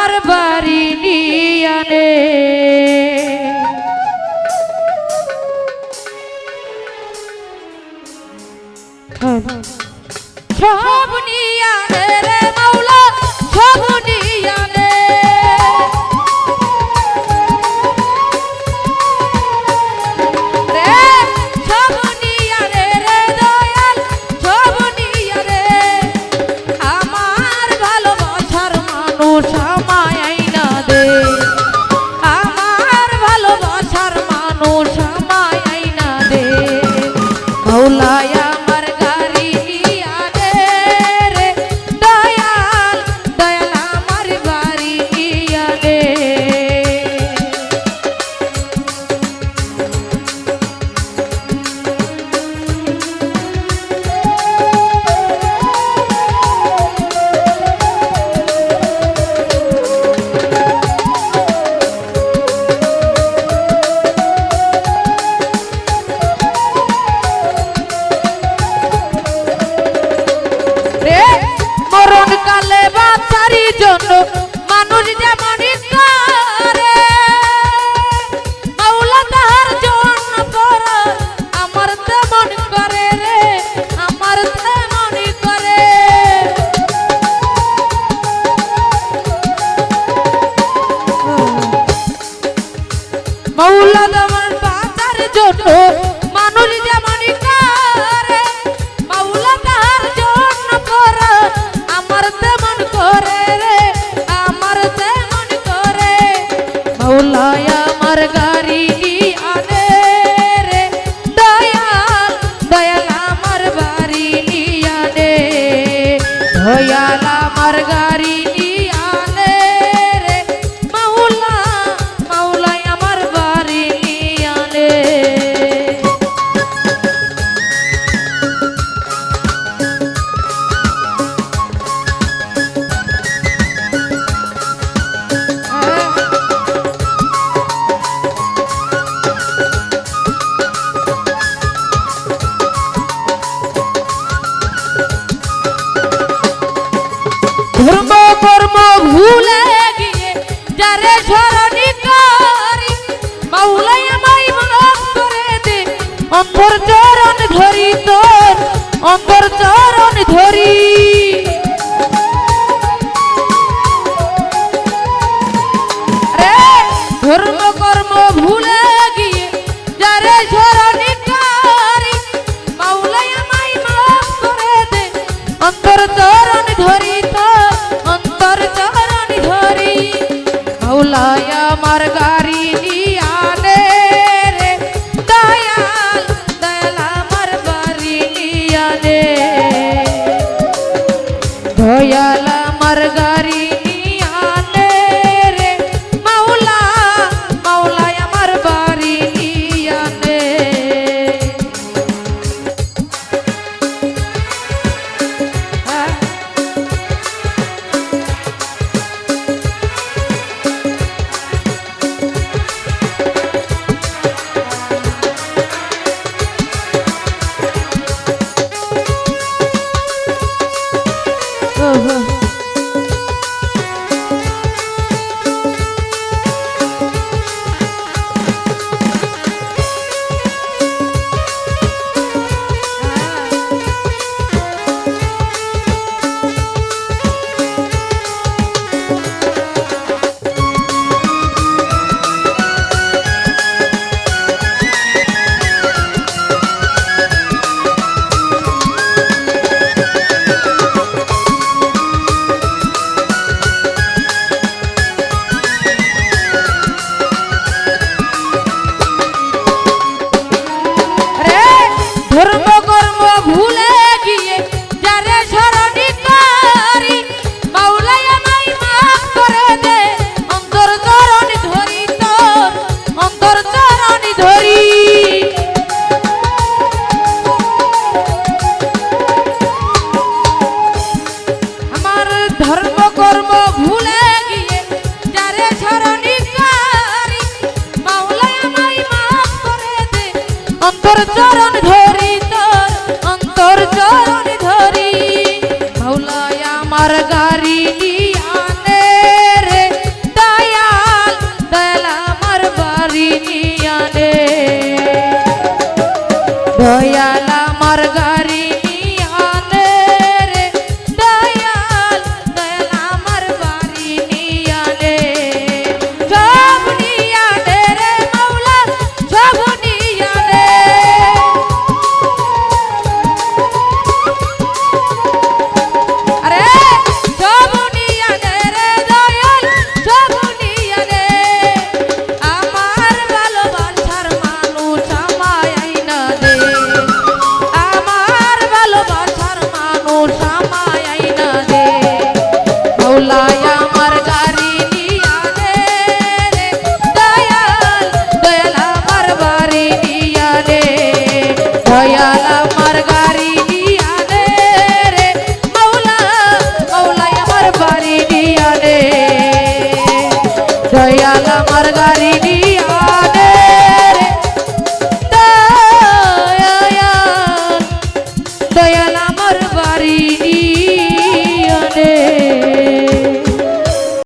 আমার বাড়ি নিয়ে আনে। সব নিয়ে আনে রে মাওলা, সব নিয়ে আনে। রে সব নিয়ে আনে রে দয়াল, সব নিয়ে আনে। আমার ভালোবাসার মানুষ আমায় আইনা দে, আমার ভালোবাসার মানুষ আমায় আইনা দে। মাওলায় আমার গাড়ি নিয়া দে রে দয়াল, দয়াল আমার বাড়ি নিয়া দে। মরণ কালে বাঁচারি জন্য মানুষ যেমনই করে, মাওলা তাহার জন্য পর আমার তেমন করে রে, আমার তেমনই করে। মাওলা তোমার বাঁচার জন্য মানুষ যেমনই করে, মাওলা তাহার জন্য পর আমার তেমন করে রে, আমার তেমন করে। মাওলায় আমার গাড়ি নিয়ে আনে রে দয়াল, দয়াল আমার বাড়ি নিয়ে আনে। দয়াল আমার গাড়ি নিয়ে আনে রে মাওলা, মাওলায় আমার বাড়ি নিয়ে আনে। ধর্ম কর্ম ভুলে গিয়ে যারে স্মরণী করি, মাওলাই আমায় মাফ করে দে। অন্তর চরণ ধরি তোর, অন্তর চরণ ধরি। রে ধর্ম কর্ম ভুলে গিয়ে যারে স্মরণী করি, মাওলাই আমায় মাফ করে দে। অন্তর চরণ ধরি তোর, অন্তর চরণ ধরি। মাওলায় আমার গাড়ি নিয়ে আনে রে দয়াল, দয়াল আমার বাড়ি নিয়ে আনে। দয়াল আমার গাড়ি নিয়ে আনে রে মাওলা, মাওলায় আমার বাড়ি নিয়ে আনে। অন্তর চরণ ধরি তোর অন্তর চরণ ধরি মাওলায় আমার গাড়ি নিয়ে আনে রে তরকারি